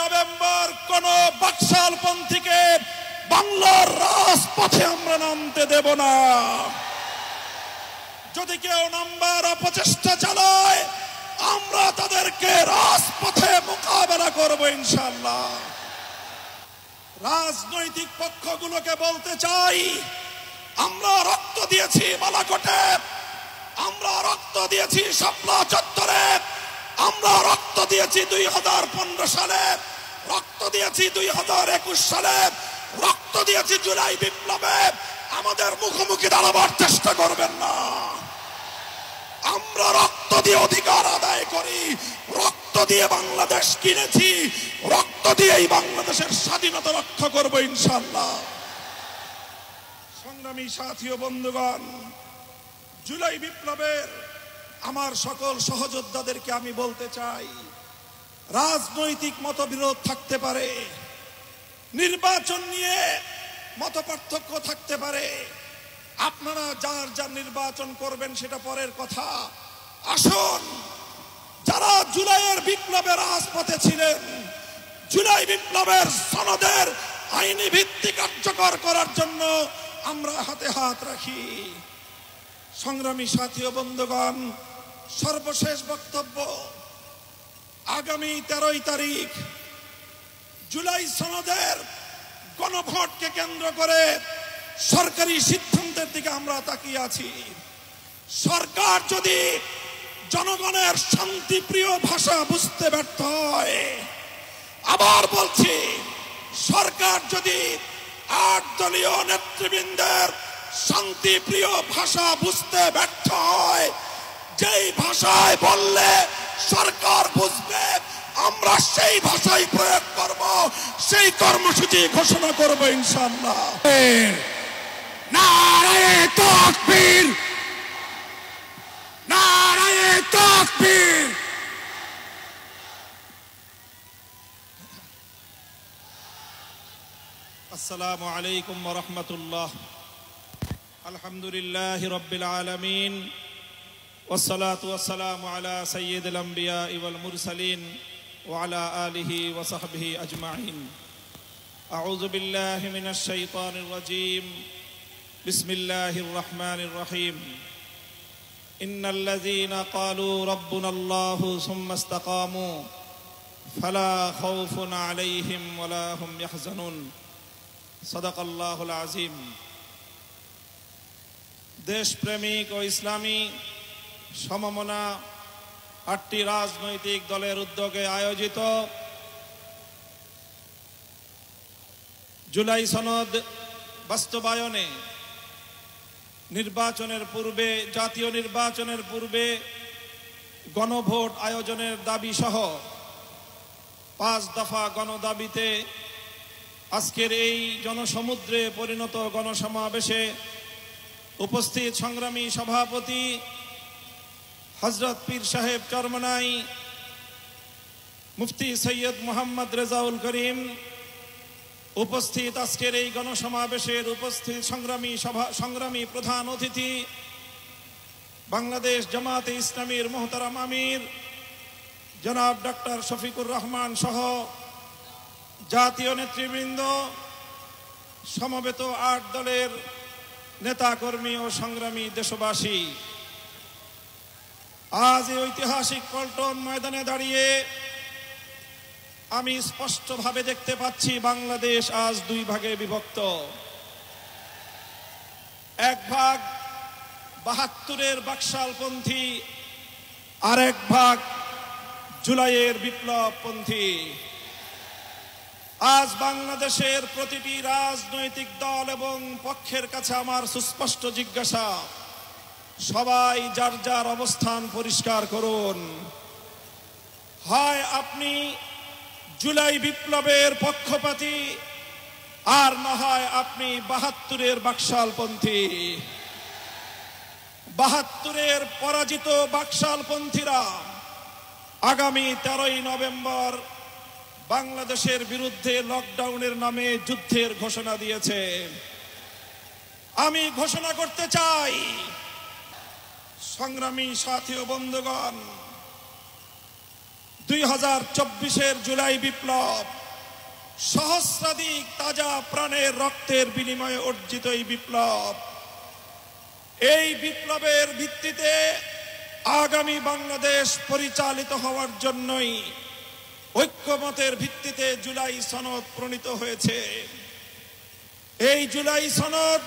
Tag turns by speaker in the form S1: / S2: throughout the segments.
S1: November কোন বাকশালপন্থীকে বাংলার রাজপথে আমরা নামতে দেব না। যদি কেউ নামবার অপচেষ্টা চালায় আমরা তাদেরকে রাজপথে মোকাবেলা করব ইনশাআল্লাহ। রাজনৈতিক পক্ষগুলোকে বলতে চাই, আমরা রক্ত দিয়েছি বালাকোটে, আমরা রক্ত দিয়েছি শাপলা চত্বরে, আমরা রক্ত দিয়েছি 2015 সালে, রক্ত দিয়েছি 2021 সালে, রক্ত দিয়েছি জুলাই বিপ্লবে। আমাদের মুখোমুখি দাঁড়াবার চেষ্টা করবেন না। আমরা রক্ত দিয়ে অধিকার আদায় করি, রক্ত দিয়ে বাংলাদেশ কিনেছি, রক্ত দিয়েই বাংলাদেশের স্বাধীনতা রক্ষা করব ইনশাআল্লাহ। সংগ্রামী সাথী ও বন্ধুগণ, জুলাই বিপ্লবের আমার সকল সহযোদ্ধাদেরকে আমি বলতে চাই, রাজনৈতিক মতবিরোধ থাকতে পারে, নির্বাচন নিয়ে মতপার্থক্য থাকতে পারে, আপনারা যার যার নির্বাচন করবেন সেটা পরের কথা। আসুন, যারা জুলাইয়ের বিপ্লবের রাজপথে ছিলেন, জুলাই বিপ্লবের সনদের আইনি ভিত্তি কার্যকর করার জন্য আমরা হাতে হাত রাখি। সংগ্রামী সাথী ও বন্ধুগণ, সর্বশেষ বক্তব্য, আগামী 13 তারিখ জুলাই সনদের গণভোটকে কেন্দ্র করে সরকারি সিদ্ধান্তের দিকে আমরা তাকিয়ে আছি। সরকার যদি জনগণের শান্তিপ্রিয় ভাষা বুঝতে ব্যর্থ হয়, আবার বলছি, সরকার যদি 8 দলীয় নেতৃবৃন্দের শান্তিপ্রিয় ভাষা বুঝতে ব্যর্থ হয়, যেই ভাষায় বললে সরকার বুঝবে আমরা সেই ভাষাই প্রয়োগ করব, সেই কর্মসূচি ঘোষণা করব ইনশাআল্লাহ।
S2: নারায়ে তাকবীর, নারায়ে তাকবীর।
S1: আসসালামু আলাইকুম ওয়া রাহমাতুল্লাহ। আলহামদুলিল্লাহি রাব্বিল আলামিন, ওয়াসসালাতু ওয়াসসালামু আলা সাইয়্যিদিল আমবিয়া ওয়াল মুরসালিন ওয়া আলা আলিহি ওয়া সাহবিহি আজমাইন। আউযু বিল্লাহি মিনাশ শাইতানির রাজীম। বিসমিল্লাহির রহমানির রহিম। ইন্নাল্লাযীনা ক্বালু রাব্বুনাল্লাহু সুম্মা ইসতাকামু ফালা খাউফুন আলাইহিম ওয়ালা হুম ইয়াহজানুন। সাদাকাল্লাহুল আযীম। দেশপ্রেমিক ও ইসলামী সমমনা 8টি রাজনৈতিক দলের উদ্যোগে আয়োজিত জুলাই সনদ বাস্তবায়নে নির্বাচনের পূর্বে, জাতীয় নির্বাচনের পূর্বে গণভোট আয়োজনের দাবি সহ 5 দফা গণদাবিতে আজকের এই জনসমুদ্রে পরিণত গণসমাবেশে উপস্থিত সংগ্রামী সভাপতি হযরত পীর সাহেব চরমনাই, মুফতি সৈয়দ মোহাম্মদ রেজাউল করিম, উপস্থিত আজকের এই গণসমাবেশের উপস্থিত সংগ্রামী প্রধান অতিথি বাংলাদেশ জামাতে ইসলামীর মোহতারাম আমির জনাব ডক্টর শফিকুর রহমান সহ জাতীয় নেতৃবৃন্দ, সমবেত 8 দলের নেতাকর্মী ও সংগ্রামী দেশবাসী, আজ এই ঐতিহাসিক পল্টন ময়দানে দাঁড়িয়ে আমি স্পষ্টভাবে দেখতে পাচ্ছি বাংলাদেশ আজ 2 ভাগে বিভক্ত। এক ভাগ 72-এর বাকশালপন্থী, আর এক ভাগ জুলাইয়ের বিপ্লবপন্থী। আজ বাংলাদেশের প্রতিটি রাজনৈতিক দল এবং পক্ষের কাছে আমার সুস্পষ্ট জিজ্ঞাসা, সবাই যার যার অবস্থান পরিষ্কার করুন। হয় আপনি জুলাই বিপ্লবের পক্ষপাতী, আর না হয় আপনি 72-এর বাকশালপন্থী। 72-এর পরাজিত বাকশালপন্থীরা আগামী 13 নভেম্বর বাংলাদেশের বিরুদ্ধে লকডাউনের নামে যুদ্ধের ঘোষণা দিয়েছে। আমি ঘোষণা করতে চাই, সংগ্রামী সাথী ও বন্ধুগণ, 2024-এর জুলাই বিপ্লব সহস্রাধিক তাজা প্রাণের রক্তের বিনিময়ে অর্জিত এই বিপ্লব। এই বিপ্লবের ভিত্তিতে আগামী বাংলাদেশ পরিচালিত হওয়ার জন্যই ঐক্যমতের ভিত্তিতে জুলাই সনদ প্রণীত হয়েছে। এই জুলাই সনদ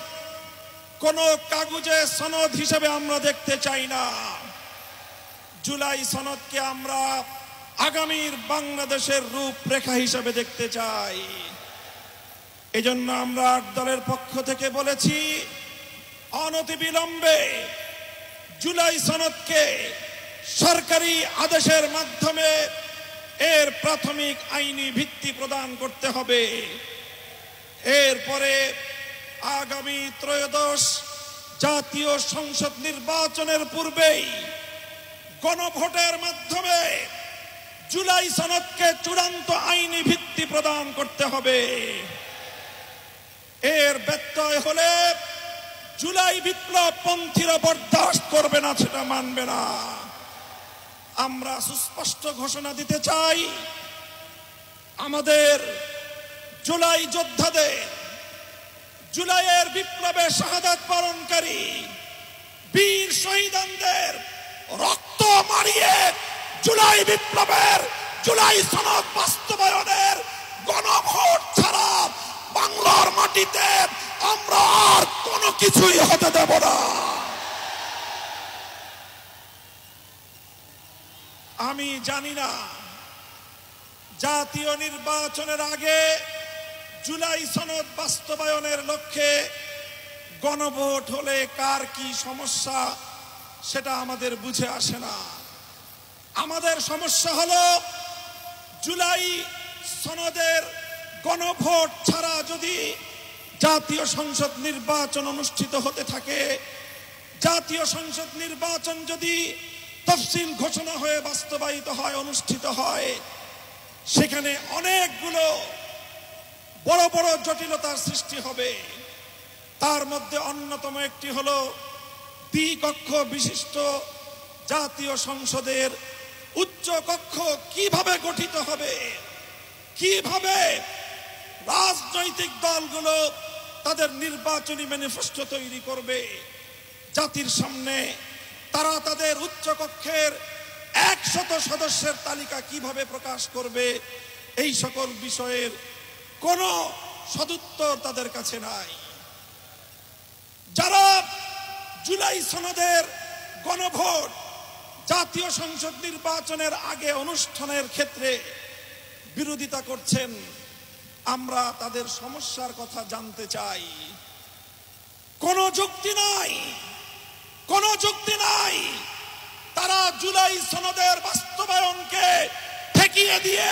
S1: কোন কাগজে সনদ হিসেবে আমরা দেখতে চাই না। জুলাই সনদকে আমরা আগামীর বাংলাদেশের রূপরেখা হিসেবে দেখতে চাই। এজন্য আমরা ৮ দলের পক্ষ থেকে বলেছি, অনতিবিলম্বে জুলাই সনদকে সরকারি আদেশের মাধ্যমে এর প্রাথমিক আইনি ভিত্তি প্রদান করতে হবে। এরপরে আগামী ত্রয়োদশ জাতীয় সংসদ নির্বাচনের পূর্বেই গণভোটের মাধ্যমে জুলাই সনদকে চূড়ান্ত আইনি ভিত্তি প্রদান করতে হবে। এর ব্যত্যয় হলে জুলাই বিপ্লব পন্থীরা বরদাস্ত করবে না, সেটা মানবে না। আমরা সুস্পষ্ট ঘোষণা দিতে চাই, আমাদের জুলাই যোদ্ধাদের, জুলাইয়ের বিপ্লবে শাহাদাত বরণকারী বীর শহীদদের রক্ত মারিয়ে জুলাই বিপ্লবের, জুলাই সনদ বাস্তবায়নের গণভোট ছাড়া বাংলার মাটিতে আমরা আর কোনো কিছুই হতে দেব না। আমি জানি না জাতীয় নির্বাচনের আগে জুলাই সনদ বাস্তবায়নের লক্ষ্যে গণভোট হলে কার কি সমস্যা, সেটা আমাদের বুঝে আসে না। আমাদের সমস্যা হলো জুলাই সনদের গণভোট ছাড়া যদি জাতীয় সংসদ নির্বাচন অনুষ্ঠিত হতে থাকে, জাতীয় সংসদ নির্বাচন যদি তফসিল ঘোষণা হয়ে বাস্তবায়িত হয়, অনুষ্ঠিত হয়, সেখানে অনেকগুলো বড় বড় জটিলতার সৃষ্টি হবে। তার মধ্যে অন্যতম একটি হলো দ্বিকক্ষ বিশিষ্ট জাতীয় সংসদের উচ্চ কক্ষ কিভাবে গঠিত হবে, কিভাবে রাজনৈতিক দলগুলো তাদের নির্বাচনী ম্যানিফেস্টো তৈরি করবে, জাতির সামনে তারা তাদের উচ্চ কক্ষের 100 সদস্যের তালিকা কিভাবে প্রকাশ করবে, এই সকল বিষয়ের কোনো সদুত্তর তাদের কাছে নাই। যারা জুলাই সনদের গণভোট জাতীয় সংসদ নির্বাচনের আগে অনুষ্ঠানের ক্ষেত্রে বিরোধিতা করছেন, আমরা তাদের সমস্যার কথা জানতে চাই। কোনো যুক্তি নাই, কোনো যুক্তি নাই। তারা জুলাই সনদের বাস্তবায়নকে ঠেকিয়ে দিয়ে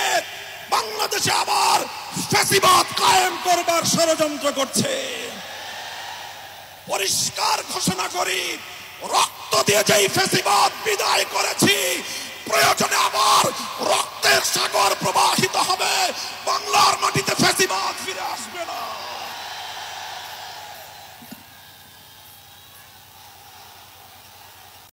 S1: বাংলাদেশে আবার ফ্যাসিবাদ কায়েম করবার ষড়যন্ত্র করছে। পরিষ্কার ঘোষণা করি, রক্ত দিয়ে যেই ফ্যাসিবাদ বিদায় করেছি, প্রয়োজনে আবার রক্তের সাগর প্রবাহিত